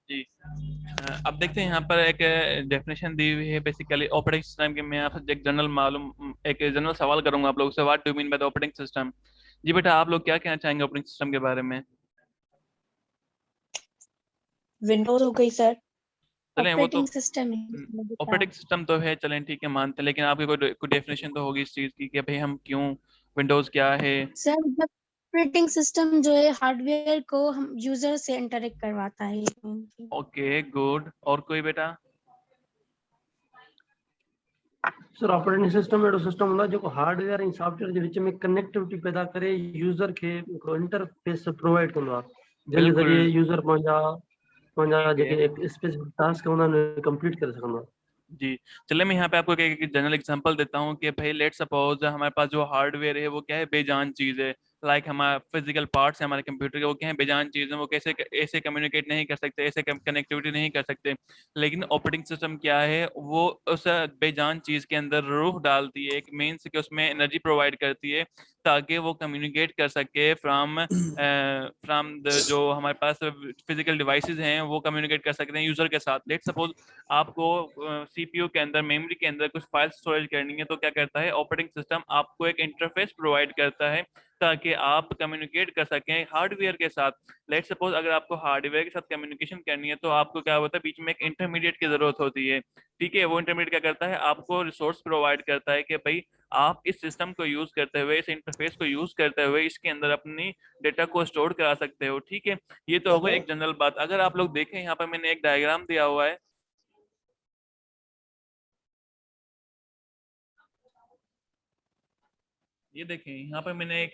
जी। अब देखते हैं यहाँ पर एक डेफिनेशन दी हुई है बेसिकली ऑपरेटिंग सिस्टम की। मैं आपसे एक जनरल सवाल करूंगा आप लोगों से, what do mean by the operating system. जी बेटा, आप लोग क्या कहना चाहेंगे ऑपरेटिंग सिस्टम के बारे में? विंडोज हो गई सर। चलें वो तो ऑपरेटिंग सिस्टम है बेटा। ऑपरेटिंग सिस्टम तो है, चलें ठीक है मानते हैं, लेकिन आपकी कोई डेफिनेशन तो होगी इस चीज़ की कि भाई हम क्यों, विंडोज़ क्या है? सर मतलब ऑपरेटिंग सिस्टम जो है हार्डवेयर को हम यूजर से इंटरेक्ट करवाता है। Okay good. और कोई बेटा? सर ऑपरेटिंग सिस्टम एड़ो सिस्टम ਹੁੰਦਾ जो हार्डवेयर ऐं सॉफ्टवेयर जे विच में कनेक्टिविटी पैदा करे यूजर खे इंटरफेस प्रोवाइड कंदो आहे जंहिंजे बिल्कुल। ज़रिए यूजर पंहिंजा पंहिंजा ओके जेके स्पेसिफिक टास्क हूंदा आहिनि कंप्लीट करे सघंदो आहे। जी। चलिए मैं यहाँ पे आपको एक जनरल एग्जांपल देता हूँ कि भाई लेट सपोज हमारे पास जो हार्डवेयर है वो क्या है, बेजान चीज़ है। लाइक हमारा फिजिकल पार्ट्स है हमारे कंप्यूटर के, वो क्या है, बेजान चीज़ है। वो कैसे ऐसे कम्युनिकेट नहीं कर सकते, ऐसे कनेक्टिविटी नहीं कर सकते। लेकिन ऑपरेटिंग सिस्टम क्या है, वो उस बेजान चीज़ के अंदर रूह डालती है, एक मीन्स कि उसमें एनर्जी प्रोवाइड करती है ताकि वो कम्युनिकेट कर सके फ्रॉम द जो हमारे पास फिजिकल डिवाइसेस हैं, वो कम्युनिकेट कर सकते हैं यूजर के साथ। लेट सपोज आपको सीपीयू के अंदर, मेमोरी के अंदर कुछ फाइल स्टोरेज करनी है, तो क्या करता है ऑपरेटिंग सिस्टम, आपको एक इंटरफेस प्रोवाइड करता है ताकि आप कम्युनिकेट कर सकें हार्डवेयर के साथ। लेट सपोज अगर आपको हार्डवेयर के साथ कम्युनिकेशन करनी है तो आपको क्या होता है, बीच में एक इंटरमीडिएट की जरूरत होती है। ठीक है, वो इंटरमीडिएट क्या करता है, आपको रिसोर्स प्रोवाइड करता है कि भाई आप इस सिस्टम को यूज करते हुए, इस इंटरफेस को यूज करते हुए इसके अंदर अपनी डेटा को स्टोर करा सकते हो। ठीक है, ये तो होगा एक जनरल बात। अगर आप लोग देखें यहाँ पर मैंने एक डायग्राम दिया हुआ है, ये देखें यहाँ पर मैंने एक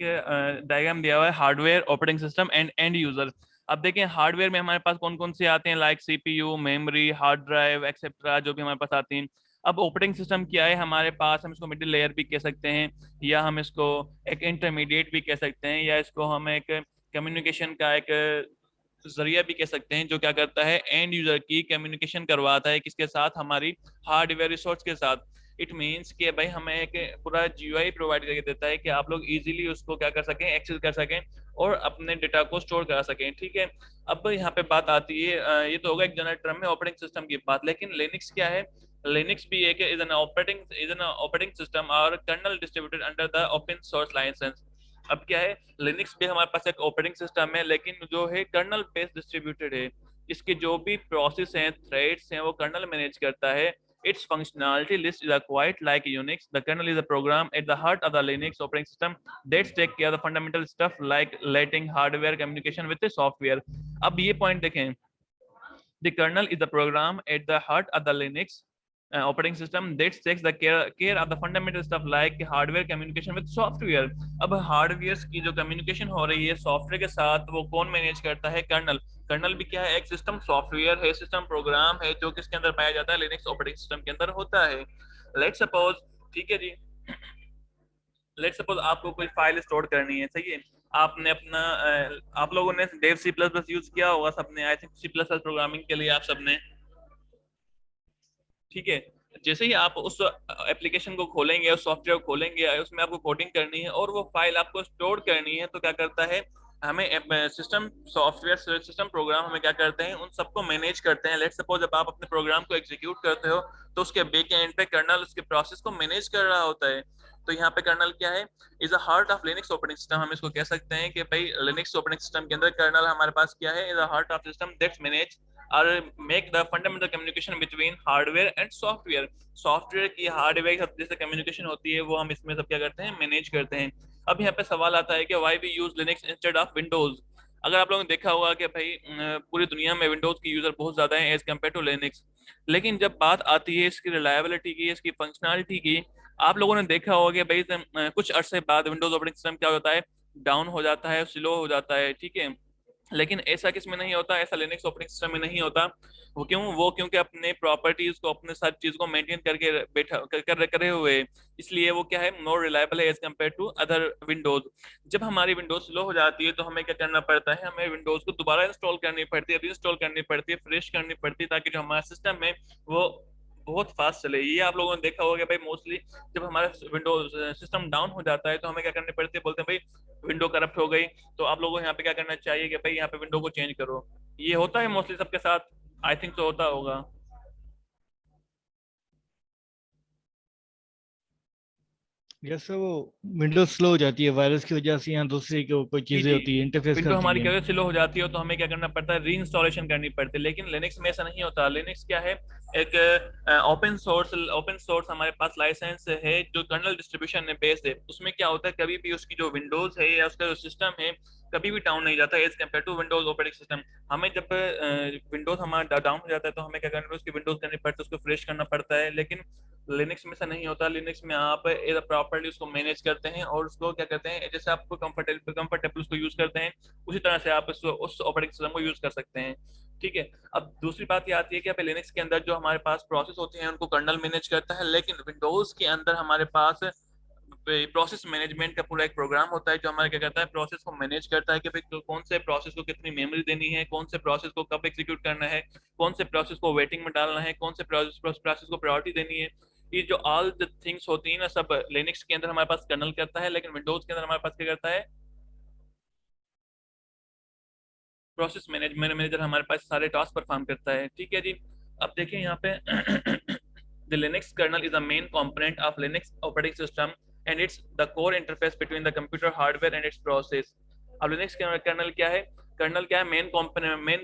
डायग्राम दिया हुआ है, hardware, operating system and and user. अब देखें हार्डवेयर में हमारे पास कौन कौन से आते हैं, like CPU, memory, hard drive etcetera, जो भी हमारे पास आती हैं। अब ऑपरेटिंग सिस्टम क्या है हमारे पास, हम इसको मिडिल लेयर भी कह सकते हैं, या हम इसको एक इंटरमीडिएट भी कह सकते हैं, या इसको हम एक कम्युनिकेशन का एक जरिया भी कह सकते हैं, जो क्या करता है, एंड यूजर की कम्युनिकेशन करवाता है किसके साथ, हमारी हार्डवेयर रिसोर्स के साथ। इट मीन्स कि भाई हमें एक पूरा जीयूआई प्रोवाइड करके देता है कि आप लोग इजीली उसको क्या कर सकें, एक्सेस कर सकें और अपने डेटा को स्टोर करा सकें। ठीक है, अब यहाँ पे बात आती है, ये तो होगा एक जनरल टर्म में ऑपरेटिंग सिस्टम की बात, लेकिन लिनक्स क्या है? लिनक्स भी एक इज एन ऑपरेटिंग सिस्टम और kernel distributed under the open source licence. अब क्या है, लिनक्स भी हमारे पास एक ऑपरेटिंग सिस्टम है, लेकिन जो है कर्नल बेस्ड डिस्ट्रीब्यूटेड है। इसके जो भी प्रोसेस हैं, थ्रेड्स हैं, वो कर्नल मैनेज करता है। Its functionality list is quite like Unix. The kernel is a program at the heart of the Linux operating system that take care of the fundamental stuff like letting hardware communication with the software. अब ये point देखें, the kernel is the program at the heart of the Linux operating system that takes the care of the fundamental stuff like hardware communication with software. अब hardware की जो communication हो रही है software के साथ, वो कौन मैनेज करता है? कर्नल। कर्नल भी क्या है, एक सिस्टम सॉफ्टवेयर है, सिस्टम प्रोग्राम है, जो किसके अंदर पाया जाता है, लिनक्स ऑपरेटिंग सिस्टम के अंदर होता है। लेट सपोज, ठीक है जी, लेट सपोज आपको कोई फाइल स्टोर करनी है, सही है, आपने अपना आप लोगों ने dev C plus plus use किया होगा सबने, I think C plus plus programming के लिए आप सबने। ठीक है, जैसे ही आप उस एप्लीकेशन को खोलेंगे, उस सॉफ्टवेयर को खोलेंगे, उसमें आपको कोडिंग करनी है और वो फाइल आपको स्टोर करनी है, तो क्या करता है, हमें सिस्टम सॉफ्टवेयर सिस्टम प्रोग्राम हमें क्या करते हैं, उन सबको मैनेज करते हैं। लेट सपोज जब आप अपने प्रोग्राम को एग्जीक्यूट करते हो तो उसके बैक एंड पे कर्नल उसके प्रोसेस को मैनेज कर रहा होता है। तो यहाँ पे कर्नल क्या है, is a heart of Linux operating system. हम इसको कह सकते हैं कि भाई लिनक्स ऑपरेटिंग सिस्टम के अंदर कर्नल हमारे पास क्या है, is a heart of system that's manage और make the fundamental communication between hardware and software. Software की हार्डवेयर के साथ जैसे कम्युनिकेशन होती है, वो हम इसमें सब क्या करते हैं, मैनेज करते हैं। अब यहाँ पे सवाल आता है कि why we use Linux instead of Windows. अगर आप लोगों ने देखा होगा कि भाई पूरी दुनिया में विंडोज की यूजर बहुत ज्यादा है एज कम्पेयर टू लिनक्स, लेकिन जब बात आती है इसकी रिलायबिलिटी की, इसकी फंक्शनलिटी की, आप लोगों ने देखा होगा कि भाई कुछ अरसे बाद विंडोज ऑपरेटिंग सिस्टम क्या होता है, डाउन हो जाता है, स्लो हो जाता है। ठीक है, लेकिन ऐसा किस में नहीं होता, ऐसा लिनक्स ऑपरेटिंग सिस्टम में नहीं होता। वो क्यों, वो क्योंकि अपने प्रॉपर्टीज को, अपने सारी चीज को मेंटेन करके बैठा कर करे हुए, इसलिए वो क्या है, मोर रिलायबल है as compare to other Windows. जब हमारी विंडोज स्लो हो जाती है तो हमें क्या करना पड़ता है, हमें विंडोज को दोबारा इंस्टॉल करनी पड़ती है, रीइंस्टॉल करनी पड़ती है, फ्रेश करनी पड़ती है, ताकि जो हमारा सिस्टम है वो बहुत फास्ट चले। ये आप लोगों ने देखा होगा भाई, मोस्टली जब हमारा विंडोज सिस्टम डाउन हो जाता है तो हमें क्या करनी पड़ती है, बोलते हैं भाई विंडो करप्ट हो गई, तो आप लोगों को यहाँ पे क्या करना चाहिए कि भाई यहाँ पे विंडो को चेंज करो। ये होता है मोस्टली सबके साथ। आई थिंक तो होता होगा। जैसे वो विंडोज स्लो हो जाती है वायरस की वजह से, या दूसरी कोई जी चीजें जी, होती है इंटरफेस विंडो करती हमारी है। क्या स्लो हो जाती है तो हमें क्या करना पड़ता है, री इंस्टॉलेशन करनी पड़ती है। लेकिन लिनक्स में ऐसा नहीं होता। लिनक्स क्या है, एक ओपन सोर्स हमारे पास लाइसेंस है जो कर्नल डिस्ट्रीब्यूशन है बेस्ड है। उसमें क्या होता है, कभी भी उसकी जो विंडोज है या उसका जो सिस्टम है कभी भी डाउन नहीं जाता as compare to Windows operating system. हमें जब विंडोज हमारा डाउन हो जाता है तो हमें क्या करना है, उसकी विंडोज करनी पड़ती है, उसको फ्रेश करना पड़ता है। लेकिन लिनक्स में ऐसा नहीं होता। लिनक्स में आप प्रॉपर्ली उसको मैनेज करते हैं और उसको क्या करते हैं, जैसे आपको कंफर्टेबल उसको यूज करते हैं उसी तरह से आप उस ऑपरेटिंग सिस्टम को यूज कर सकते हैं। ठीक है। अब दूसरी बात ये आती है कि अब लिनक्स के अंदर जो हमारे पास प्रोसेस होते हैं उनको कर्नल मैनेज करता है, लेकिन विंडोज के अंदर हमारे पास प्रोसेस मैनेजमेंट का पूरा एक प्रोग्राम होता है जो हमारा क्या करता है, प्रोसेस को मैनेज करता है कि भाई कौन से प्रोसेस को कितनी मेमोरी देनी है, कौन से प्रोसेस को कब एग्जीक्यूट करना है, कौन से प्रोसेस को वेटिंग में डालना है, कौन से प्रोसेस को प्रायोरिटी देनी है। ये जो ऑल द थिंग्स होती है ना, सब लिनक्स के अंदर हमारे पास कर्नल करता है, लेकिन विंडोज के अंदर हमारे पास क्या करता है, प्रोसेस मैनेजमेंट मैनेजर हमारे पास सारे टास्क परफॉर्म करता है। ठीक है जी। अब देखें यहाँ पे the Linux kernel is a main component of Linux operating system and it's the core interface between the computer hardware and its process। अब Linux कर्नल क्या है, कर्नल क्या है, मेन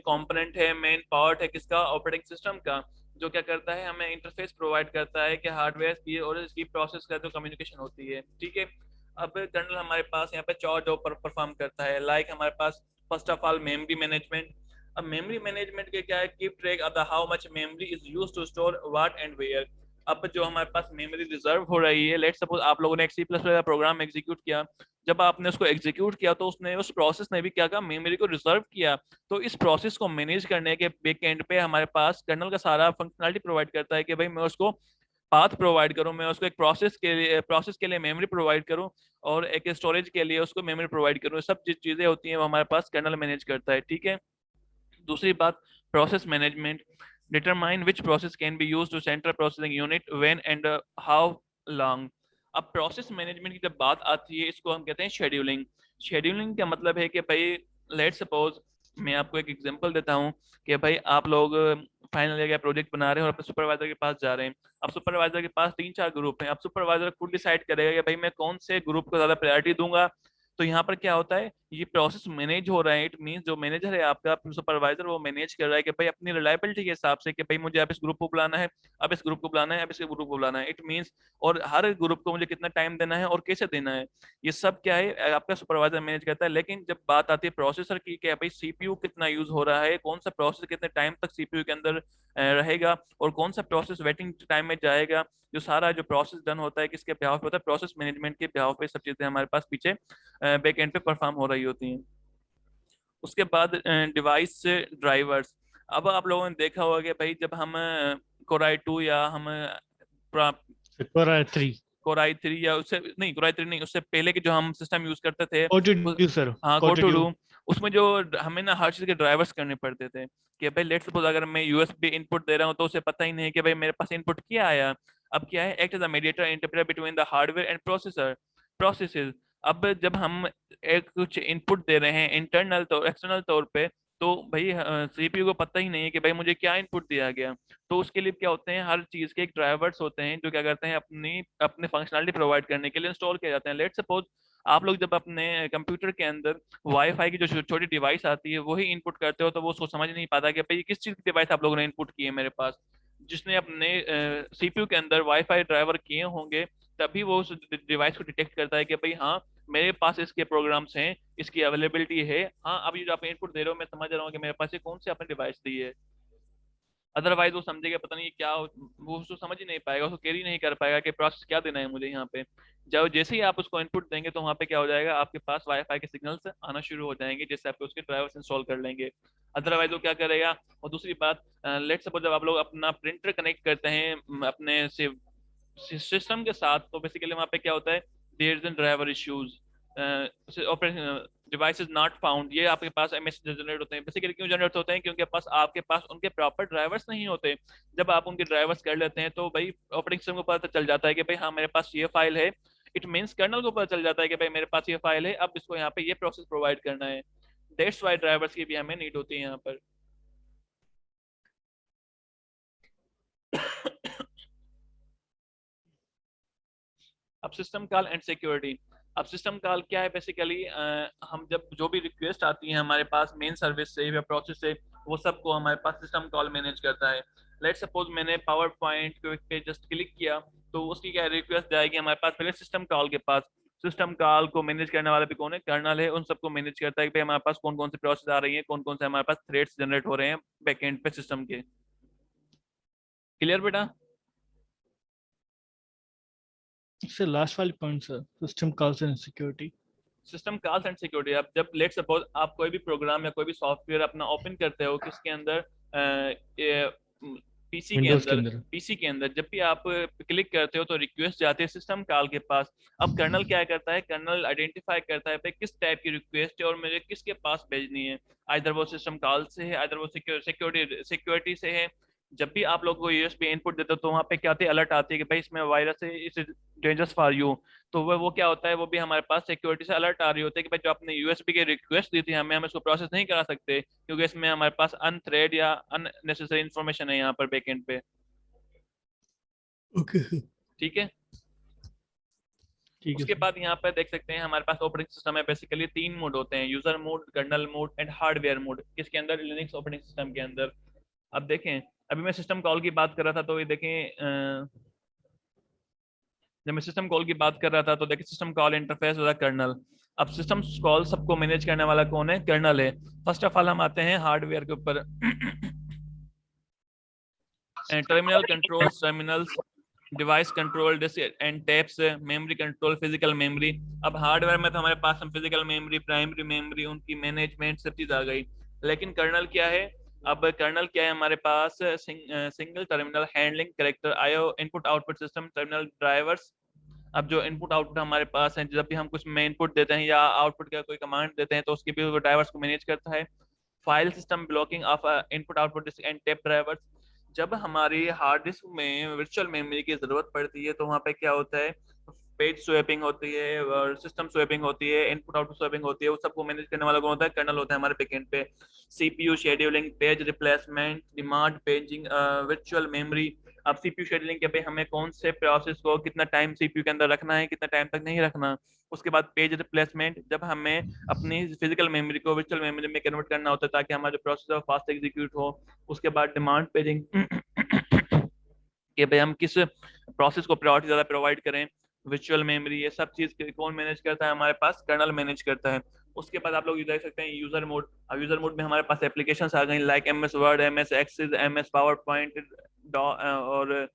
कंपोनेंट है, मेन पार्ट है किसका, ऑपरेटिंग सिस्टम का, जो क्या करता है, हमें इंटरफेस प्रोवाइड करता है कि हार्डवेयर की और इसकी प्रोसेस का जो कम्युनिकेशन होती है। ठीक है। अब कर्नल हमारे पास यहाँ पे 4 जॉब परफॉर्म करता है। लाइक हमारे पास first of all memory management. अब मेमोरी मैनेजमेंट के क्या है, keep track of the how much memory is used to store what and where. अब जो हमारे पास मेमोरी रिजर्व हो रही है, लेट सपोज आप लोगों ने एक C++ का प्रोग्राम एग्जीक्यूट किया, जब आपने उसको एग्जीक्यूट किया तो उसने उस प्रोसेस ने भी क्या कहा, मेमोरी को रिजर्व किया। तो इस प्रोसेस को मैनेज करने के बैक एंड पे हमारे पास कर्नल का सारा फंक्शनलिटी प्रोवाइड करता है कि भाई मैं उसको पाथ प्रोवाइड करूं, मैं उसको एक प्रोसेस के लिए मेमोरी प्रोवाइड करूं और एक स्टोरेज के लिए उसको मेमोरी प्रोवाइड करूं। सब चीजें होती हैं वो हमारे पास कर्नल मैनेज करता है। ठीक है। दूसरी बात, process management, determine which process can be use to central processing unit when and how long. अब प्रोसेस मैनेजमेंट की जब बात आती है इसको हम कहते हैं शेड्यूलिंग। शेड्यूलिंग का मतलब है कि भाई लेट सपोज मैं आपको एक एग्जांपल देता हूँ कि भाई आप लोग फाइनल ईयर का प्रोजेक्ट बना रहे हैं और अपने सुपरवाइजर के पास जा रहे हैं। अब सुपरवाइजर के पास 3-4 ग्रुप हैं। अब सुपरवाइजर खुद डिसाइड करेगा कि भाई मैं कौन से ग्रुप को ज्यादा प्रायोरिटी दूंगा। तो यहाँ पर क्या होता है, ये प्रोसेस मैनेज हो रहा है। इट मींस जो मैनेजर है आपका सुपरवाइजर वो मैनेज कर रहा है कि भाई अपनी रिलायबिलिटी के हिसाब से कि भाई मुझे अब इस ग्रुप को बुलाना है, अब इस ग्रुप को बुलाना है, अब इस ग्रुप को बुलाना है। इट मींस और हर ग्रुप को मुझे कितना टाइम देना है और कैसे देना है, ये सब क्या है आपका सुपरवाइजर मैनेज करता है। लेकिन जब बात आती है प्रोसेसर की कि भाई सीपीयू कितना यूज हो रहा है, कौन सा प्रोसेसर कितने टाइम तक सीपीयू के अंदर रहेगा और कौन सा प्रोसेस वेटिंग टाइम में जाएगा, जो सारा जो प्रोसेस डन होता है किसके बिहाफ पे होता है, प्रोसेस मैनेजमेंट के बिहाफ पे सब चीजें हमारे पास पीछे बैक एंड पे परफॉर्म हो रही होती हैं। उसके बाद डिवाइस से ड्राइवर्स। अब आप लोगों ने देखा होगा कि भाई जब हम कोराई 2 या हम कोरा 3, कोराई 3 या उससे नहीं, कोराई 3 नहीं, उससे पहले के जो हम सिस्टम यूज करते थे कोटोड्यू सर, हाँ कोटोड्यू। कोटोडू, उसमें जो हमें ना हर चीज के ड्राइवर्स करने पड़ते थे कि भाई लेट्स सपोज अगर मैं यूएसबी इनपुट दे रहा हूँ तो उसे पता ही नहीं है कि भाई मेरे पास इनपुट क्या आया। अब क्या है, act as a mediator interpreter between the hardware and processes. अब जब हम एक कुछ इनपुट दे रहे हैं इंटरनल तो एक्सटर्नल तौर पे, तो भाई सीपीयू को पता ही नहीं है कि भाई मुझे क्या इनपुट दिया गया। तो उसके लिए क्या होते हैं, हर चीज के एक ड्राइवर्स होते हैं जो क्या करते हैं, अपनी अपने फंक्शनलिटी प्रोवाइड करने के लिए इंस्टॉल किए जाते हैं। लेट सपोज आप लोग जब अपने कंप्यूटर के अंदर वाईफाई की जो छोटी डिवाइस आती है वही इनपुट करते हो तो वो उसको समझ नहीं पाता कि भाई किस चीज की डिवाइस आप लोगों ने इनपुट की है मेरे पास। जिसने अपने सीपीयू के अंदर वाईफाई ड्राइवर किए होंगे तभी वो उस डिवाइस को डिटेक्ट करता है कि भाई हाँ मेरे पास इसके प्रोग्राम्स हैं, इसकी अवेलेबिलिटी है। हाँ अभी जो आप इनपुट दे रहे हो मैं समझ रहा हूँ कि मेरे पास ये कौन सी आपने डिवाइस दी है। अदरवाइज वो समझेगा पता नहीं क्या, वो उसको समझ ही नहीं पाएगा, उसको कैरी नहीं कर पाएगा कि प्रोसेस क्या देना है मुझे यहाँ पे। जब जैसे ही आप उसको इनपुट देंगे तो वहाँ पे क्या हो जाएगा, आपके पास वाईफाई के सिग्नल्स आना शुरू हो जाएंगे जिससे आप उसके ड्राइवर्स इंस्टॉल कर लेंगे। अदरवाइज वो क्या करेगा। और दूसरी बात, लेट सपोज जब आप लोग अपना प्रिंटर कनेक्ट करते हैं अपने से सिस्टम के साथ, तो बेसिकली वहाँ पे क्या होता है, there is an driver issues, operation device is not found, ये आपके पास मैसेज जनरेट होते हैं। बेसिकली क्यों जनरेट होते हैं, क्योंकि पास आपके पास उनके प्रॉपर ड्राइवर्स नहीं होते। जब आप उनके ड्राइवर्स कर लेते हैं तो भाई ऑपरेटिंग सिस्टम को पता चल जाता है कि भाई हाँ मेरे पास ये फाइल है। इट मीन्स कर्नल को पता चल जाता है कि भाई मेरे पास ये फाइल है, अब इसको यहाँ पे ये प्रोसेस प्रोवाइड करना है। दैट्स वाई ड्राइवर्स की भी हमें नीड होती है यहाँ पर। अब सिस्टम कॉल एंड सिक्योरिटी। अब सिस्टम कॉल क्या है बेसिकली, हम जब जो भी रिक्वेस्ट आती है हमारे पास मेन सर्विस से या प्रोसेस से, वो सबको हमारे पास सिस्टम कॉल मैनेज करता है। लेट सपोज मैंने पावर पॉइंट पे जस्ट क्लिक किया, तो उसकी क्या रिक्वेस्ट जाएगी हमारे पास पहले सिस्टम कॉल के पास। सिस्टम कॉल को मैनेज करने वाला भी कौन है, कर्नल है, उन सबको मैनेज करता है कि भाई हमारे पास कौन कौन सी प्रोसेस आ रही है, कौन कौन से हमारे पास थ्रेड्स जनरेट हो रहे हैं बैकएंड पे सिस्टम के। क्लियर बेटा? सर लास्ट वाली point sir, system calls and security. System calls and security, आप जब लेट सपोज आप कोई भी प्रोग्राम या कोई भी सॉफ्टवेयर अपना ओपन करते हो किसके अंदर, विंडोज के अंदर। पीसी के अंदर जब भी आप क्लिक करते हो तो रिक्वेस्ट जाती है सिस्टम कॉल के पास। अब कर्नल क्या करता है, कर्नल आइडेंटिफाई करता है भाई किस टाइप की रिक्वेस्ट है और मुझे किसके पास भेजनी है। आइदर वो सिस्टम कॉल से है, आइदर वो सिक्योरिटी से है। जब भी आप लोग को यूएसबी इनपुट देते हो तो वहाँ पे क्या आती है, अलर्ट आती है कि भाई इसमें वायरस है, इस डेंजरस फॉर यू। तो वो क्या होता है, वो भी हमारे पास सिक्योरिटी से अलर्ट आ रही होती है कि भाई जो आपने यूएसबी की रिक्वेस्ट दी थी हमें, हम इसको प्रोसेस नहीं करा सकते क्योंकि इसमें हमारे पास अनथ्रेड या अननेसेसरी इन्फॉर्मेशन है यहाँ पर बैकएंड पे। ओके ठीक है। ठीक है उसके सर। बाद यहाँ पर देख सकते हैं हमारे पास ऑपरेटिंग सिस्टम है बेसिकली 3 मोड होते हैं, user mode, kernel mode and hardware mode. किसके अंदर, लिनक्स ऑपरेटिंग सिस्टम के अंदर। अब देखें, अभी मैं सिस्टम कॉल की बात कर रहा था तो ये देखें, जब मैं सिस्टम कॉल की बात कर रहा था तो देखिए सिस्टम कॉल इंटरफेस वाला कर्नल। अब सिस्टम कॉल सबको मैनेज करने वाला कौन है, कर्नल है। फर्स्ट ऑफ ऑल हम आते हैं हार्डवेयर के ऊपर। Terminal controls, terminals, device control and taps, memory control, physical memory. अब हार्डवेयर में तो हमारे पास हम फिजिकल मेमोरी, प्राइमरी मेमोरी, उनकी मैनेजमेंट सब चीज आ गई। लेकिन कर्नल क्या है, अब कर्नल क्या है हमारे पास, single terminal handling character IO input output system, terminal drivers. अब जो इनपुट आउटपुट हमारे पास है, जब भी हम कुछ में इनपुट देते हैं या आउटपुट का कोई कमांड देते हैं तो उसके भी वो ड्राइवर्स को मैनेज करता है। File system blocking of input output and tape drivers. जब हमारी हार्ड डिस्क में वर्चुअल मेमोरी की जरूरत पड़ती है तो वहाँ पे क्या होता है, पेज स्वैपिंग होती है और सिस्टम स्वैपिंग होती है, इनपुट आउटपुट स्वैपिंग होती है, वो सबको मैनेज करने वाला कौन होता है, कर्नल होता है हमारे बैकएंड पे। CPU scheduling, page replacement, demand paging, virtual memory. अब सीपीयू शेड्यूलिंग के पे हमें कौन से प्रोसेस को कितना टाइम सीपीयू के अंदर रखना है, कितना टाइम तक नहीं रखना। उसके बाद पेज रिप्लेसमेंट, जब हमें अपनी फिजिकल मेमोरी को वर्चुअल मेमोरी में कन्वर्ट करना होता है ताकि हमारा जो प्रोसेस है फास्ट एग्जीक्यूट हो। उसके बाद डिमांड पेजिंग कि भाई हम किस प्रोसेस को प्रायोरिटी ज्यादा प्रोवाइड करें, वर्चुअल मेमोरी, ये सब चीज कौन मैनेज करता है, हमारे पास कर्नल मैनेज करता है। उसके बाद आप लोग देख सकते हैं यूजर मोड। अब यूजर मोड में हमारे पास एप्लीकेशंस आ गई like MS Word, MS Access, MS PowerPoint, और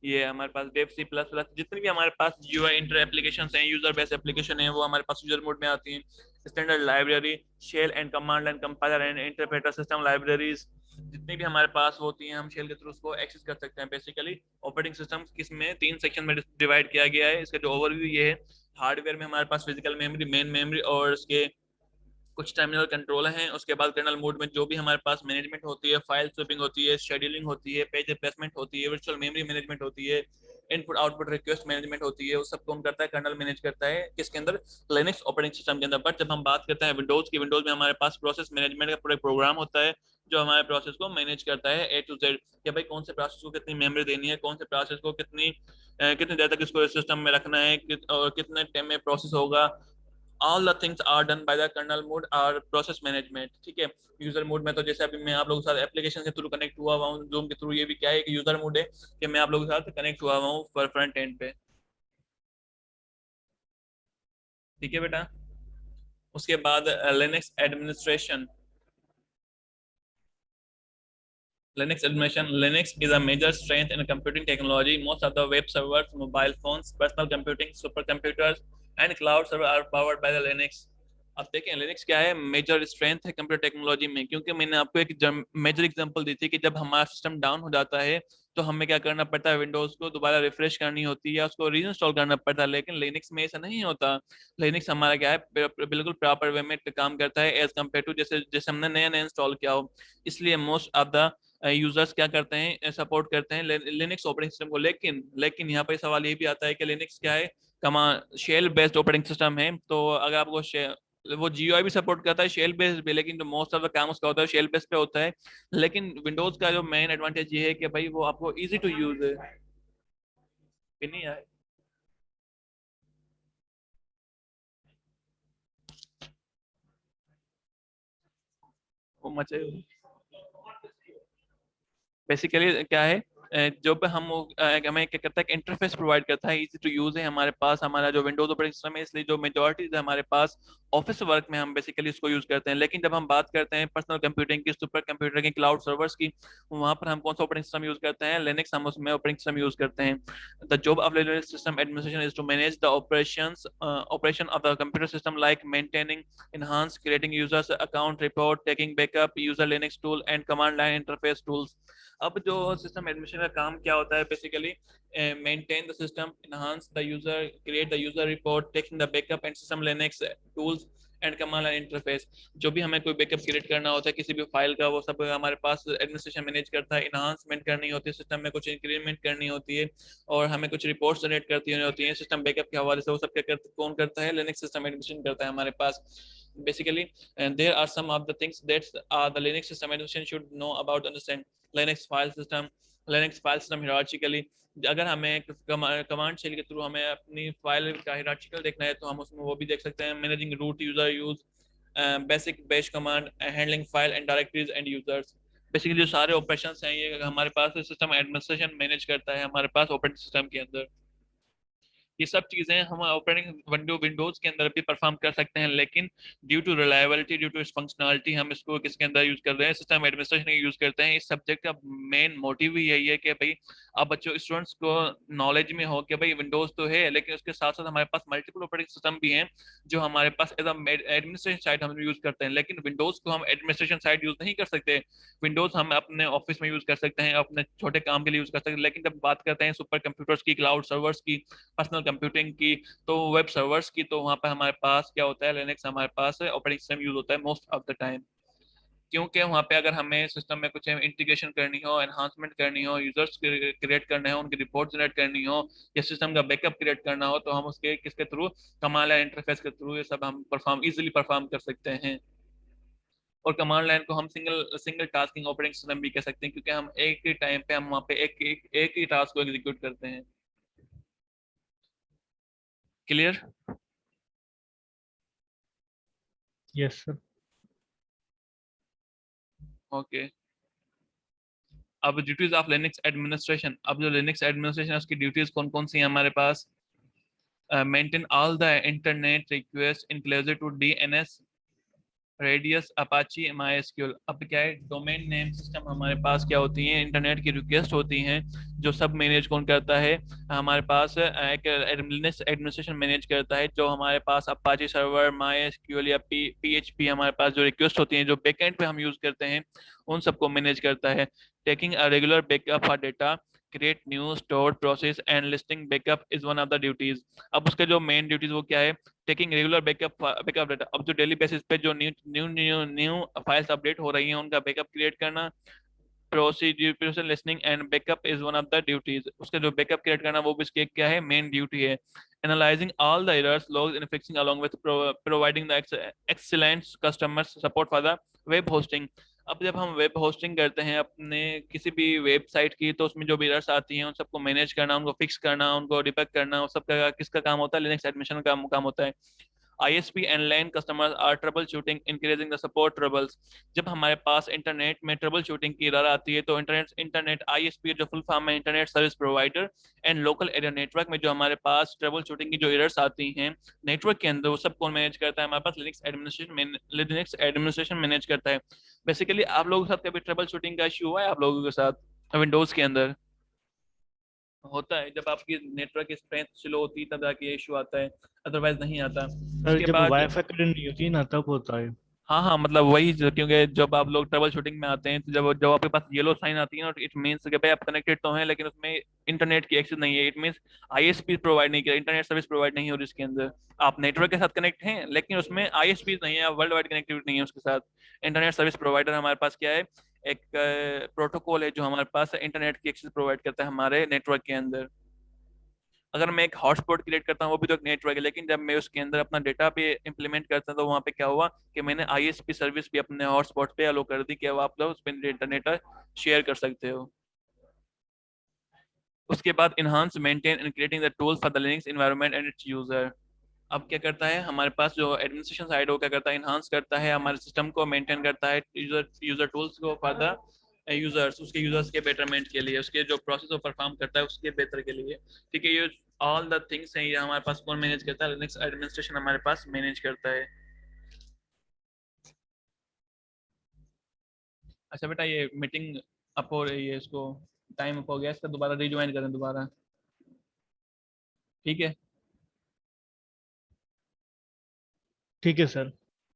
ये हमारे पास वेब सी प्लस प्लस, जितनी भी हमारे पास यूआई इंटर एप्लीकेशन हैं, यूजर बेस्ड एप्लीकेशन है, वो हमारे पास यूजर मोड में आती हैं। Standard library, shell and command and compiler and interpreter system libraries, जितनी भी हमारे पास होती हैं हम शेल के थ्रू उसको एक्सेस कर सकते हैं। बेसिकली ऑपरेटिंग सिस्टम किस में 3 सेक्शन में डिवाइड किया गया है। इसका जो ओवरव्यू ये है, हार्डवेयर में हमारे पास फिजिकल मेमोरी, मेन मेमोरी और इसके कुछ टर्मिनल कंट्रोल हैं। उसके बाद कर्नल मोड में जो भी हमारे पास मैनेजमेंट होती है, फाइल स्वैपिंग होती है, शेड्यूलिंग होती है, पेज रिप्लेसमेंट होती है, वर्चुअल मेमोरी मैनेजमेंट होती है, इनपुट आउटपुट रिक्वेस्ट मैनेजमेंट होती है, उस सब कौन करता है, कर्नल मैनेज करता है। किसके अंदर, लिनक्स ऑपरेटिंग सिस्टम के अंदर। बट जब हम बात करते हैं विंडोज की, विंडोज में हमारे पास प्रोसेस मैनेजमेंट का पूरा प्रोग्राम होता है जो हमारे प्रोसेस को मैनेज करता है ए टू जेड, कि भाई कौन से प्रोसेस को कितनी मेमोरी देनी है, कौन से प्रोसेस को कितनी देर तक इसको सिस्टम में रखना है, और कितने टाइम में प्रोसेस होगा। all the things are done by the kernel mode और process management। ठीक है। यूजर मोड में तो जैसे अभी मैं आप लोगों के साथ एप्लीकेशन के थ्रू कनेक्ट हुआ हुआ हूँ जूम के थ्रू, ये भी क्या है कि यूजर मोड है कि मैं आप लोगों के साथ कनेक्ट हुआ हुआ हूँ फ्रंट एंड पे। ठीक है बेटा। उसके बाद Linux administration. Linux is a major strength in computing technology. Most of the web servers, mobile phones, personal computing, supercomputers, and cloud server are powered by the Linux। अब देखें लिनक्स क्या है, मेजर स्ट्रेंथ है computer technology में, क्योंकि मैंने आपको एक मेजर एग्जांपल दी थी कि जब हमारा सिस्टम डाउन हो जाता है तो हमें क्या करना पड़ता है, विंडोज को दोबारा रिफ्रेश करनी होती है या उसको रीइंस्टॉल करना पड़ता है। लेकिन लिनक्स में ऐसा नहीं होता। लिनक्स हमारा क्या है, बिल्कुल प्रॉपर वे में काम करता है एज कम्पेयर टू जैसे जैसे हमने नया नया इंस्टॉल किया हो। इसलिए मोस्ट ऑफ द यूजर्स क्या करते हैं, सपोर्ट करते हैं लिनक्स ऑपरेटिंग सिस्टम को। लेकिन यहाँ पर सवाल ये भी आता है कि लिनक्स क्या है, शेल बेस्ड ऑपरेटिंग सिस्टम है। तो अगर आपको वो जीयूआई भी सपोर्ट करता है शेल बेस्ड भी, लेकिन जो मोस्ट ऑफ द काम उसका होता है शेल बेस्ड पे होता है। लेकिन विंडोज का जो मेन एडवांटेज ये है कि भाई वो आपको इजी टू यूज है। नहीं है वो मचे बेसिकली क्या है जो पे हम हमें क्या करता है इंटरफेस प्रोवाइड करता है, इजी टू यूज है हमारे पास हमारा जो विंडोज ऑपरेटिंग सिस्टम है, इसलिए जो मेजॉरिटी है हमारे पास ऑफिस वर्क में हम बेसिकली इसको यूज करते हैं। लेकिन जब हम बात करते हैं पर्सनल कंप्यूटिंग की, सुपर कंप्यूटर की, क्लाउड सर्वर्स की, वहां पर हम कौन सा ऑपरेटिंग सिस्टम यूज करते हैं? लिनक्स हम उसमें ऑपरेटिंग सिस्टम यूज करते हैं। The job of Linux system administration is to manage the operation of the computer system like maintaining, enhance, creating users account report, taking backup, user Linux tool and command line interface tools। अब जो system administration का काम क्या होता है basically maintain the system, enhance the user, create the user report, taking the backup and system Linux tools and command line interface. जो भी हमें कोई बैकअप क्रिएट करना होता है किसी भी फाइल का, वो सब हमारे पास एडमिनिस्ट्रेशन मैनेज करता है। इनहांसमेंट करनी होती है सिस्टम में, कुछ इंक्रीमेंट करनी होती है, और हमें कुछ रिपोर्ट्स जनरेट करती होती हैं सिस्टम बैकअप के हवाले से, वो सब क्या कौन करता है? लिनक्स सिस्टम एडमिनिस्ट्रेशन करता है हमारे पास basically। and there are some of the things that the Linux system administration should know about, understand Linux file system, Linux file system hierarchically। अगर हमें कमांड शेल के थ्रू हमें अपनी फाइल का हायरार्चिकल देखना है तो हम उसमें वो भी देख सकते हैं। Managing root user use, basic bash command, handling file and directories and users. Basically जो सारे ऑपरेशंस हैं ये हमारे पास सिस्टम एडमिनिस्ट्रेशन मैनेज करता है हमारे पास ऑपरेटिंग सिस्टम के अंदर। ये सब चीजें हम ऑपरेटिंग विंडोज के अंदर भी परफॉर्म कर सकते हैं, लेकिन due to reliability, due to इस फंक्शनलिटी हम इसको किसके अंदर यूज कर रहे हैं? सिस्टम एडमिनिस्ट्रेशन यूज करते हैं। इस सब्जेक्ट का मेन मोटिव ही यही है कि भाई अब बच्चों स्टूडेंट्स को नॉलेज में हो कि भाई विंडोज तो है, लेकिन उसके साथ साथ हमारे पास मल्टीपल ऑपरेटिंग सिस्टम भी हैं जो हमारे पास एज एडमिनिस्ट्रेशन साइड हम यूज करते हैं। लेकिन विंडोज को हम एडमिनिस्ट्रेशन साइड यूज नहीं कर सकते। विंडोज हम अपने ऑफिस में यूज कर सकते हैं, अपने छोटे काम के लिए यूज कर सकते हैं। लेकिन जब बात करते हैं सुपर कंप्यूटर्स की, क्लाउड सर्वर्स की, पर्सनल कंप्यूटिंग की, तो वेब सर्वर्स की, तो वहां पर हमारे पास क्या होता है? लिनक्स हमारे पास ऑपरेटिंग सिस्टम यूज होता है मोस्ट ऑफ द टाइम। क्योंकि वहां पे अगर हमें सिस्टम में कुछ इंटीग्रेशन करनी हो, एनहांसमेंट करनी हो, यूजर्स क्रिएट करने हो, उनकी रिपोर्ट जनरेट करनी हो, या सिस्टम का बैकअप क्रिएट करना हो, तो हम उसके किसके थ्रू? कमांड लाइन इंटरफेस के थ्रू ये सब हम इजीली परफॉर्म कर सकते हैं। और कमांड लाइन को हम single single tasking operating system भी कह सकते हैं, क्योंकि हम एक ही टाइम पे हम वहाँ पे एक ही टास्क को एग्जीक्यूट करते हैं। क्लियर? Yes sir. ओके। अब ड्यूटीज ऑफ लिनक्स एडमिनिस्ट्रेशन। अब जो लिनक्स एडमिनिस्ट्रेशन है उसकी ड्यूटीज कौन कौन सी हैं हमारे पास? Maintain all the internet request inclusive to DNS, RADIUS, Apache, MySQL। अब क्या है? डोमेन नेम सिस्टम हमारे पास क्या होती हैं? इंटरनेट की रिक्वेस्ट होती हैं, जो सब मैनेज कौन करता है? हमारे पास एक लिनक्स एडमिनिस्ट्रेशन मैनेज करता है। जो हमारे पास अपाची सर्वर, MySQL या PHP हमारे पास जो रिक्वेस्ट होती हैं जो बैकएंड पे हम यूज करते हैं, उन सबको मैनेज करता है। Taking a regular backup for data, create new, store, process and listing backup is one of the duties. अब उसके जो मेन ड्यूटीज वो क्या है? Taking regular backup data. अब जो डेली बेसिस पे जो new new new new files update हो रही हैं उनका बैकअप क्रिएट करना। Procedure listening and backup is one of the duties. उसका जो बैकअप क्रिएट करना वो भी इसकी क्या है? मेन ड्यूटी है। Analysing all the errors, logs and fixing along with providing the excellent customer support for the web hosting. अब जब हम वेब होस्टिंग करते हैं अपने किसी भी वेबसाइट की, तो उसमें जो भी एरर्स आती हैं उन सबको मैनेज करना, उनको फिक्स करना, उनको डिबग करना, उस सब का किसका काम होता है? लिनक्स एडमिशन का काम होता है। ISP and LAN customers are troubleshooting, increasing the support troubles। जब हमारे पास इंटरनेट में ट्रबल शूटिंग की एरर आती है तो इंटरनेट ISP जो फुल फॉर्म है internet service provider, and local area network में जो हमारे पास ट्रबल शूटिंग की जो एरर्स आती हैं नेटवर्क के अंदर, वो सब कौन मैनेज करता है? हमारे पास लिनक्स एडमिनिस्ट्रेशन मैनेज करता है। बेसिकली आप लोगों के साथ कभी ट्रबल शूटिंग का इश्यू हुआ है आप लोगों के साथ विंडोज के अंदर? होता है जब आपकी नेटवर्क की स्ट्रेंथ स्लो होती है तब जाके ये इशू आता है, अदरवाइज नहीं आता। सर उसके जब बाद वाईफाई कनेक्ट नहीं होती ना तब होता है। हाँ हाँ, मतलब वही क्योंकि जब आप लोग ट्रबल शूटिंग में आते हैं तो जब जब आपके पास येलो साइन आती है ना, इट मीन्स कि भाई आप कनेक्टेड तो हैं लेकिन उसमें इंटरनेट की एक्सेस नहीं है। इट मीन्स ISP प्रोवाइड नहीं किया, इंटरनेट सर्विस प्रोवाइड नहीं हो रही उसके अंदर। आप नेटवर्क के साथ कनेक्ट हैं लेकिन उसमें ISP नहीं है, वर्ल्ड वाइड कनेक्टिविटी नहीं है उसके साथ। इंटरनेट सर्विस प्रोवाइडर हमारे पास क्या है? एक प्रोटोकॉल है जो हमारे पास इंटरनेट की एक्सेस प्रोवाइड करता है हमारे नेटवर्क के अंदर। अगर मैं एक हॉटस्पॉट क्रिएट करता हूँ वो भी तो एक नेटवर्क है, लेकिन जब मैं उसके अंदर अपना डेटा पे इंप्लीमेंट करता हूँ तो वहाँ पे क्या हुआ कि मैंने ISP सर्विस भी अपने हॉटस्पॉट पे अलो कर दी कि अब आप लोग उस पर इंटरनेट शेयर कर सकते हो। उसके बाद enhance, maintain and creating the tools for the Linux environment and it's user. अब क्या करता है हमारे पास जो एडमिनिस्ट्रेशन साइड हो क्या करता है, इन्हांस करता है हमारे सिस्टम को, मेंटेन करता है यूजर टूल्स को फॉर द यूजर्स, उसके यूजर्स के बेटरमेंट के लिए, उसके जो प्रोसेस को परफॉर्म करता है उसके बेहतर के लिए। ठीक है, ये ऑल द थिंग्स हैं, ये हमारे पास कौन मैनेज करता है, लिनक्स एडमिनिस्ट्रेशन हमारे पास मैनेज करता है। अच्छा बेटा, ये मीटिंग अप हो रही है, इसको टाइम अप हो गया, इसका दोबारा रिज्वाइन करें दोबारा, ठीक है। ठीक है सर।